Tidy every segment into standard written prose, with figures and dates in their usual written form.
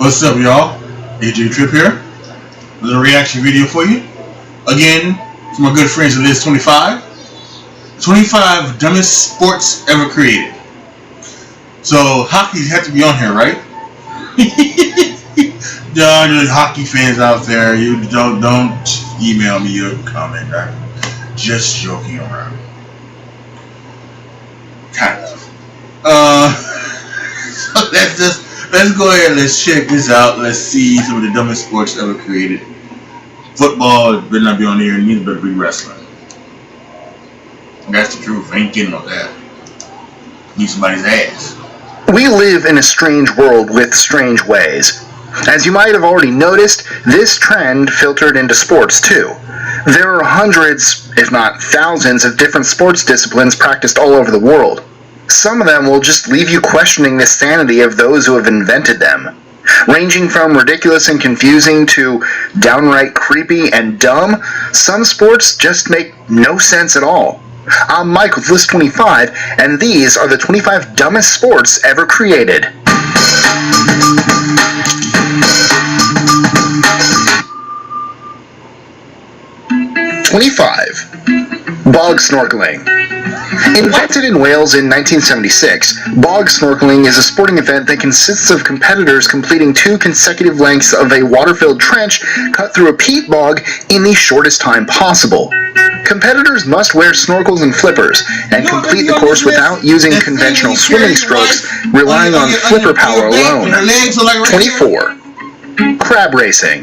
What's up, y'all? AJ Trip here. A little reaction video for you. Again, from my good friends at List 25. 25 dumbest sports ever created. So, hockey has to be on here, right? There's hockey fans out there. You don't email me your comment. I'm just joking around. Kind of. So let's go ahead and let's check this out. Let's see some of the dumbest sports ever created. Football better not be on here, and neither better be wrestling. That's the truth. I ain't getting on that. Need somebody's ass. We live in a strange world with strange ways. As you might have already noticed, this trend filtered into sports too. There are hundreds, if not thousands, of different sports disciplines practiced all over the world. Some of them will just leave you questioning the sanity of those who have invented them. Ranging from ridiculous and confusing to downright creepy and dumb, some sports just make no sense at all. I'm Mike with List 25, and these are the 25 dumbest sports ever created. Bog snorkeling. Invented in Wales in 1976, bog snorkeling is a sporting event that consists of competitors completing 2 consecutive lengths of a water-filled trench cut through a peat bog in the shortest time possible. Competitors must wear snorkels and flippers and complete the course without using conventional swimming strokes, relying on flipper power alone. 24. Crab racing.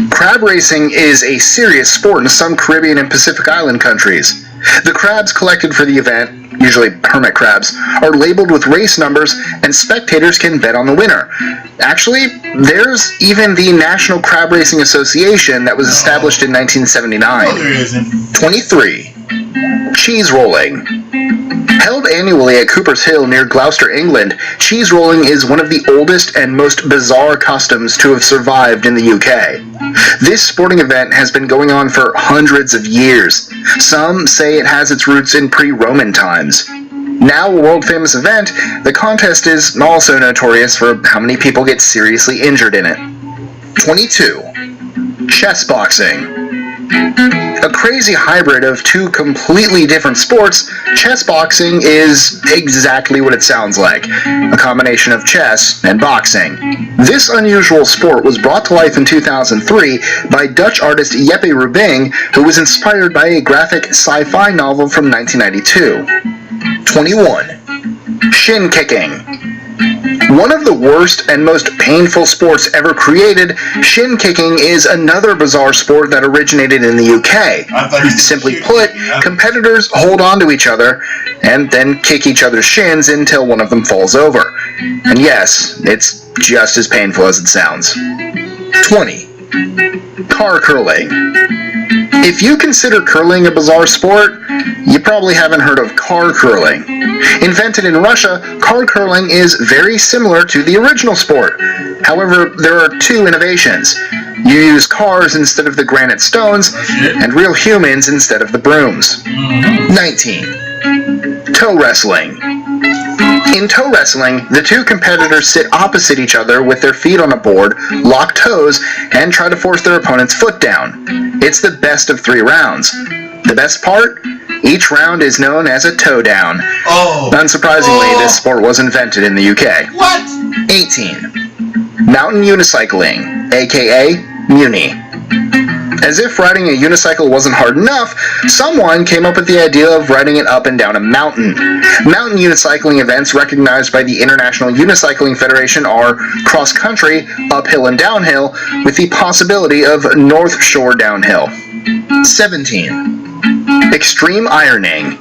Crab racing is a serious sport in some Caribbean and Pacific Island countries. The crabs collected for the event, usually hermit crabs, are labeled with race numbers, and spectators can bet on the winner. Actually, there's even the National Crab Racing Association that was established in 1979. 23. Cheese rolling. Held annually at Cooper's Hill near Gloucester, England, cheese rolling is one of the oldest and most bizarre customs to have survived in the UK. This sporting event has been going on for hundreds of years. Some say it has its roots in pre-Roman times. Now a world-famous event, the contest is also notorious for how many people get seriously injured in it. 22. Chess boxing. A crazy hybrid of 2 completely different sports, chess boxing is exactly what it sounds like, a combination of chess and boxing. This unusual sport was brought to life in 2003 by Dutch artist Jeppe Rubing, who was inspired by a graphic sci-fi novel from 1992. 21. Shin kicking. One of the worst and most painful sports ever created, shin kicking is another bizarre sport that originated in the UK. Simply put, competitors hold on to each other and then kick each other's shins until one of them falls over. And yes, it's just as painful as it sounds. 20. Car curling. If you consider curling a bizarre sport, you probably haven't heard of car curling. Invented in Russia, car curling is very similar to the original sport. However, there are 2 innovations. You use cars instead of the granite stones, and real humans instead of the brooms. 19. Toe wrestling. In toe wrestling, the 2 competitors sit opposite each other with their feet on a board, lock toes, and try to force their opponent's foot down. It's the best of 3 rounds. The best part? Each round is known as a toe down. Unsurprisingly, this sport was invented in the UK. 18. Mountain unicycling, aka Muni. As if riding a unicycle wasn't hard enough, someone came up with the idea of riding it up and down a mountain. Mountain unicycling events recognized by the International Unicycling Federation are cross-country, uphill and downhill, with the possibility of North Shore downhill. 17. Extreme ironing.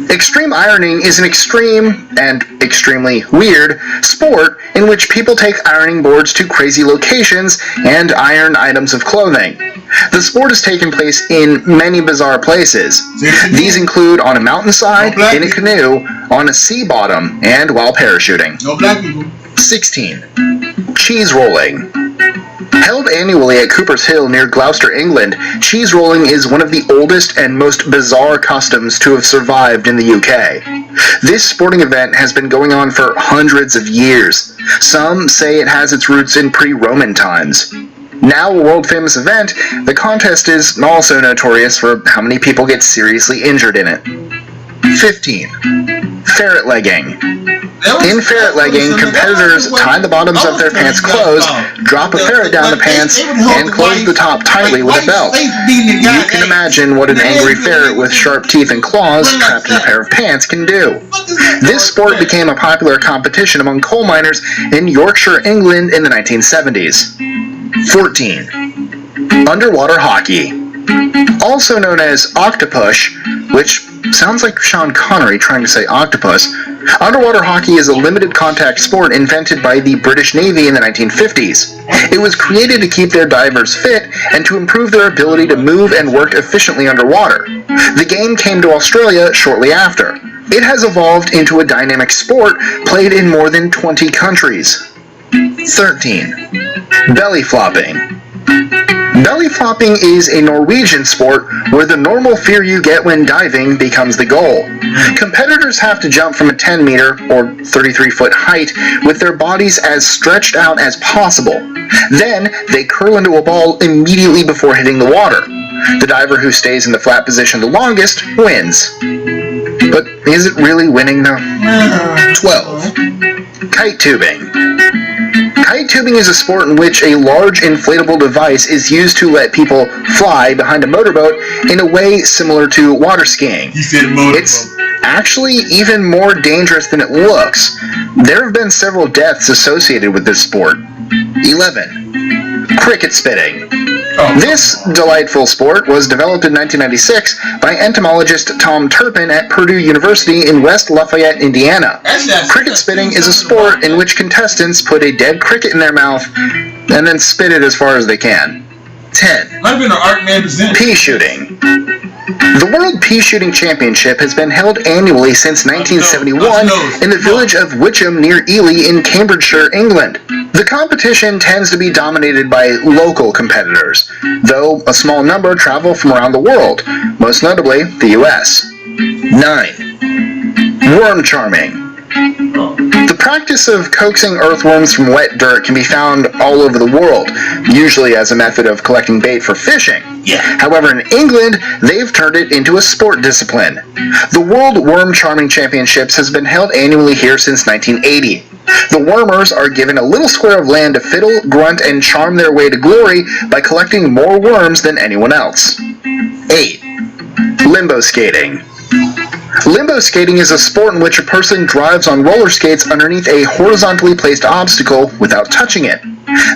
Extreme ironing is an extreme, and extremely weird, sport in which people take ironing boards to crazy locations and iron items of clothing. The sport has taken place in many bizarre places. These include on a mountainside, in a canoe, on a sea bottom, and while parachuting. 16. Cheese rolling. Held annually at Cooper's Hill near Gloucester, England, cheese rolling is one of the oldest and most bizarre customs to have survived in the UK. This sporting event has been going on for hundreds of years. Some say it has its roots in pre-Roman times. Now a world-famous event, the contest is also notorious for how many people get seriously injured in it. 15. Ferret legging. In ferret legging, competitors tie the bottoms of their pants closed, drop a ferret down the pants, and close the top tightly with a belt. You can imagine what an angry ferret with sharp teeth and claws trapped in a pair of pants can do. This sport became a popular competition among coal miners in Yorkshire, England in the 1970s. 14. Underwater hockey. Also known as octopush, which sounds like Sean Connery trying to say octopus, underwater hockey is a limited contact sport invented by the British Navy in the 1950s. It was created to keep their divers fit and to improve their ability to move and work efficiently underwater. The game came to Australia shortly after. It has evolved into a dynamic sport played in more than 20 countries. 13. Belly flopping. Belly flopping is a Norwegian sport where the normal fear you get when diving becomes the goal. Competitors have to jump from a 10-meter or 33-foot height with their bodies as stretched out as possible. Then, they curl into a ball immediately before hitting the water. The diver who stays in the flat position the longest wins. But is it really winning though? 12. Kite tubing. Kite tubing is a sport in which a large inflatable device is used to let people fly behind a motorboat in a way similar to water skiing. It's actually even more dangerous than it looks. There have been several deaths associated with this sport. 11. Cricket spitting. This delightful sport was developed in 1996 by entomologist Tom Turpin at Purdue University in West Lafayette, Indiana. Cricket spitting is a sport in which contestants put a dead cricket in their mouth and then spit it as far as they can. 10. Pea shooting. The World Pea Shooting Championship has been held annually since 1971 in the village of Witcham near Ely in Cambridgeshire, England. The competition tends to be dominated by local competitors, though a small number travel from around the world, most notably the US. 9. Worm charming. The practice of coaxing earthworms from wet dirt can be found all over the world, usually as a method of collecting bait for fishing. However, in England, they've turned it into a sport discipline. The World Worm Charming Championships has been held annually here since 1980. The wormers are given a little square of land to fiddle, grunt, and charm their way to glory by collecting more worms than anyone else. 8. Limbo skating. Limbo skating is a sport in which a person drives on roller skates underneath a horizontally placed obstacle without touching it.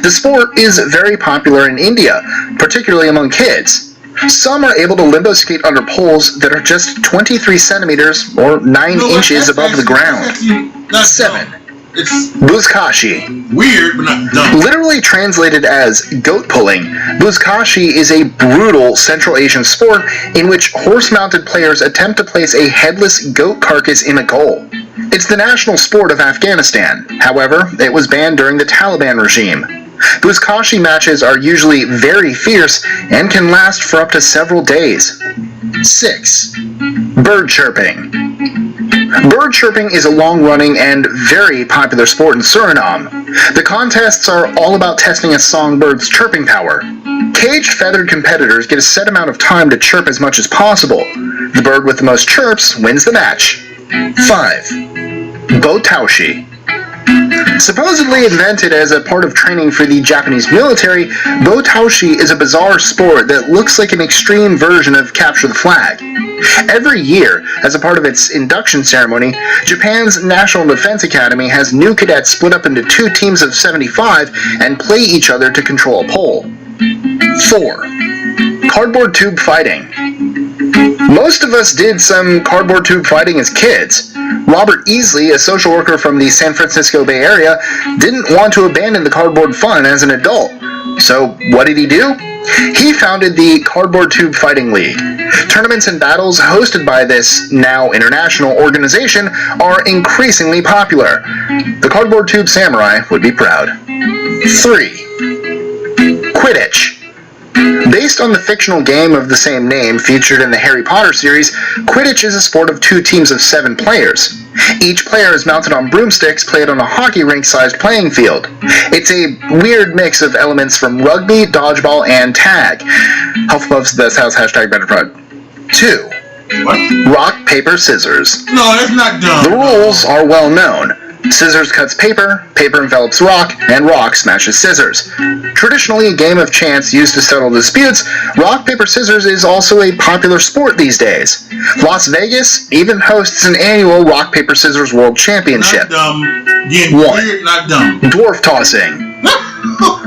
The sport is very popular in India, particularly among kids. Some are able to limbo skate under poles that are just 23 centimeters or 9 inches above the ground. 7. Buzkashi. Weird, but not dumb. Literally translated as goat pulling, Buzkashi is a brutal Central Asian sport in which horse-mounted players attempt to place a headless goat carcass in a goal. It's the national sport of Afghanistan. However, it was banned during the Taliban regime. Buzkashi matches are usually very fierce and can last for up to several days. 6. Bird chirping. Bird chirping is a long-running and very popular sport in Suriname. The contests are all about testing a songbird's chirping power. Caged feathered competitors get a set amount of time to chirp as much as possible. The bird with the most chirps wins the match. 5. Botaoshi. Supposedly invented as a part of training for the Japanese military, Botaoshi is a bizarre sport that looks like an extreme version of Capture the Flag. Every year, as a part of its induction ceremony, Japan's National Defense Academy has new cadets split up into 2 teams of 75 and play each other to control a pole. 4. Cardboard tube fighting. Most of us did some cardboard tube fighting as kids. Robert Easley, a social worker from the San Francisco Bay Area, didn't want to abandon the cardboard fun as an adult. So what did he do? He founded the Cardboard Tube Fighting League. Tournaments and battles hosted by this now international organization are increasingly popular. The Cardboard Tube Samurai would be proud. 3. Quidditch. Based on the fictional game of the same name featured in the Harry Potter series, Quidditch is a sport of 2 teams of 7 players. Each player is mounted on broomsticks played on a hockey rink-sized playing field. It's a weird mix of elements from rugby, dodgeball, and tag. Hufflepuff's Best House #BetterProd. 2. What? Rock, paper, scissors. No, that's not dumb. The rules are well known. Scissors cuts paper, paper envelops rock, and rock smashes scissors. Traditionally a game of chance used to settle disputes, rock, paper, scissors is also a popular sport these days. Las Vegas even hosts an annual rock, paper, scissors world championship. Not dumb. Getting 1. weird, not dumb. Dwarf tossing.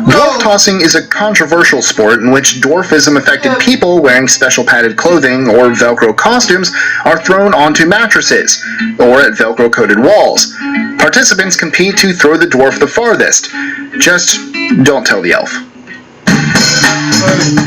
Dwarf tossing is a controversial sport in which dwarfism-affected people wearing special padded clothing or Velcro costumes are thrown onto mattresses or at Velcro-coated walls. Participants compete to throw the dwarf the farthest. Just don't tell the elf.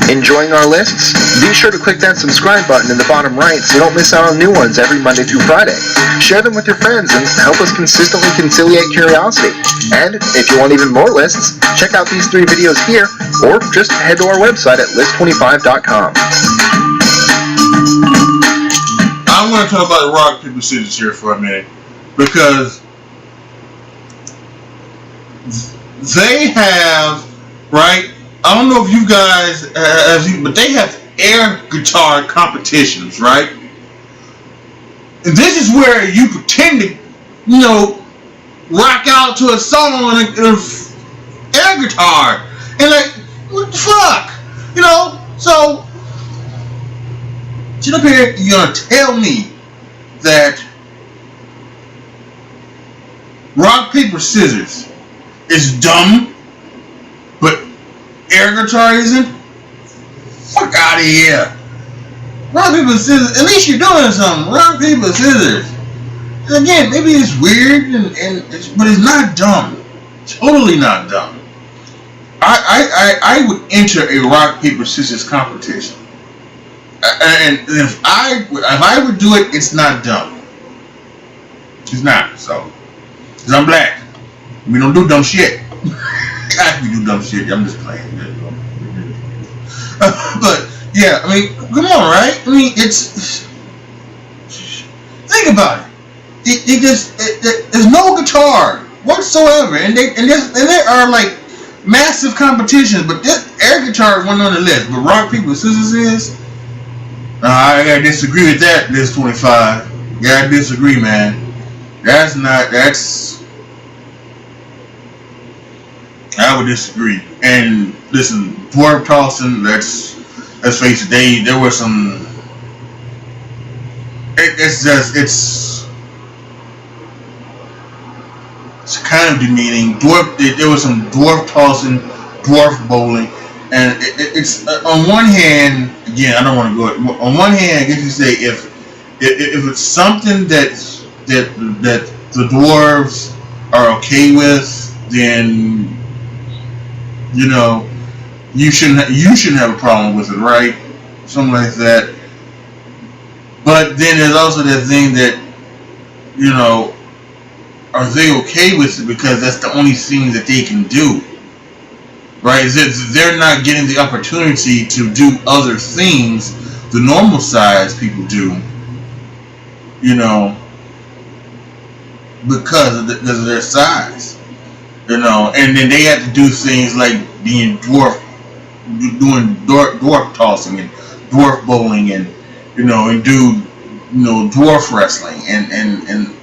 Enjoying our lists? Be sure to click that subscribe button in the bottom right so you don't miss out on new ones every Monday through Friday. Share them with your friends and help us consistently conciliate curiosity. And if you want even more lists, check out these 3 videos here, or just head to our website at list25.com. I want to talk about rock, paper, scissors here for a minute, because they have, right? I don't know if you guys have seen, but they have air guitar competitions, right? And this is where you pretend to, rock out to a song on an air guitar. And like, what the fuck? So, sit up here, you're gonna tell me that rock, paper, scissors is dumb, but air guitar isn't? Fuck out of here. Rock, paper, scissors. At least you're doing something. Rock, paper, scissors. And again, maybe it's weird, but it's not dumb. Totally not dumb. I would enter a rock, paper, scissors competition. And if I would do it, it's not dumb. It's not. So, because I'm black. We don't do dumb shit. We do dumb shit. I'm just playing. But yeah, I mean, come on, right? I mean, it's think about it. There's no guitar whatsoever, and there are like massive competitions, but this air guitar wasn't on the list. But rock, paper, scissors is. I gotta disagree with that. List 25. Gotta disagree, man. I would disagree. And listen, dwarf tossing, let's face it, there were some, it's kind of demeaning. There was some dwarf tossing, dwarf bowling, and it's on one hand, again, I don't want to go, on one hand, I guess you say, if it's something that the dwarves are okay with, then you shouldn't have a problem with it, right? Something like that. But then there's also that thing that, are they okay with it because that's the only thing that they can do, right? They're not getting the opportunity to do other things the normal size people do, because of their size. And then they have to do things like doing dwarf tossing and dwarf bowling and do dwarf wrestling and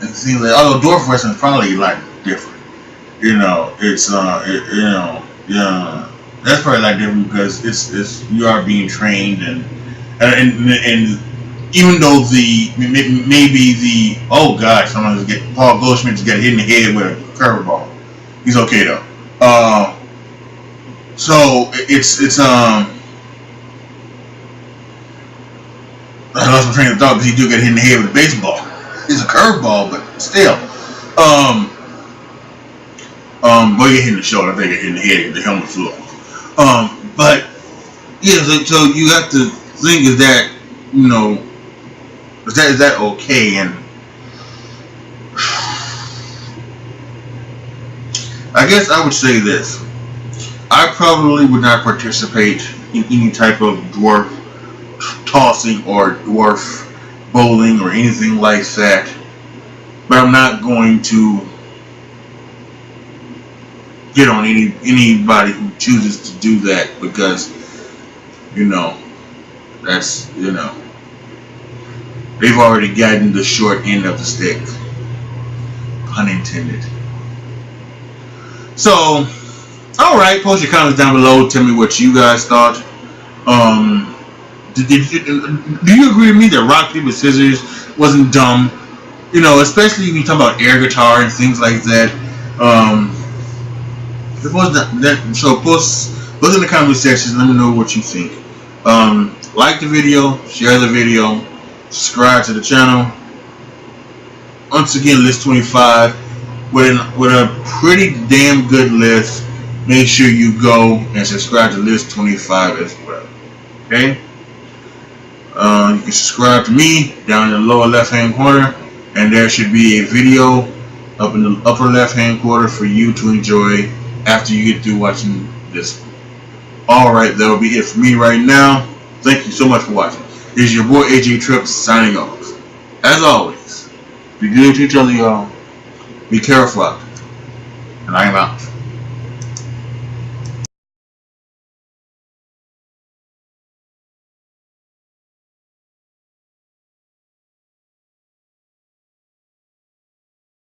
things like. Although dwarf wrestling is probably a lot different. It's that's probably a lot different because it's you are being trained and even though maybe the Paul Goldschmidt's got hit in the head with a curveball. He's okay though. So it's I lost my train of thought because he do get hit in the head with a baseball. It's a curveball, but still. Well, you get hit in the shoulder. I think get hit in the head. The helmet flew off. But yeah, so you have to think: is that is that okay? And I guess I would say this. I probably would not participate in any type of dwarf tossing or dwarf bowling or anything like that. But I'm not going to get on anybody who chooses to do that, because that's they've already gotten the short end of the stick, pun intended. So, alright, post your comments down below, tell me what you guys thought. Do you agree with me that rock, paper, scissors wasn't dumb? Especially when you talk about air guitar and things like that. So post in the comment section, let me know what you think. Like the video, share the video, subscribe to the channel. Once again, list 25 with a pretty damn good list. Make sure you go and subscribe to list 25 as well. Okay? You can subscribe to me down in the lower left hand corner, and there should be a video up in the upper left hand corner for you to enjoy after you get through watching this one. Alright, that will be it for me right now. Thank you so much for watching. This is your boy AJ Tripp signing off. As always, be good to each other, y'all. Be careful out there. And I am out.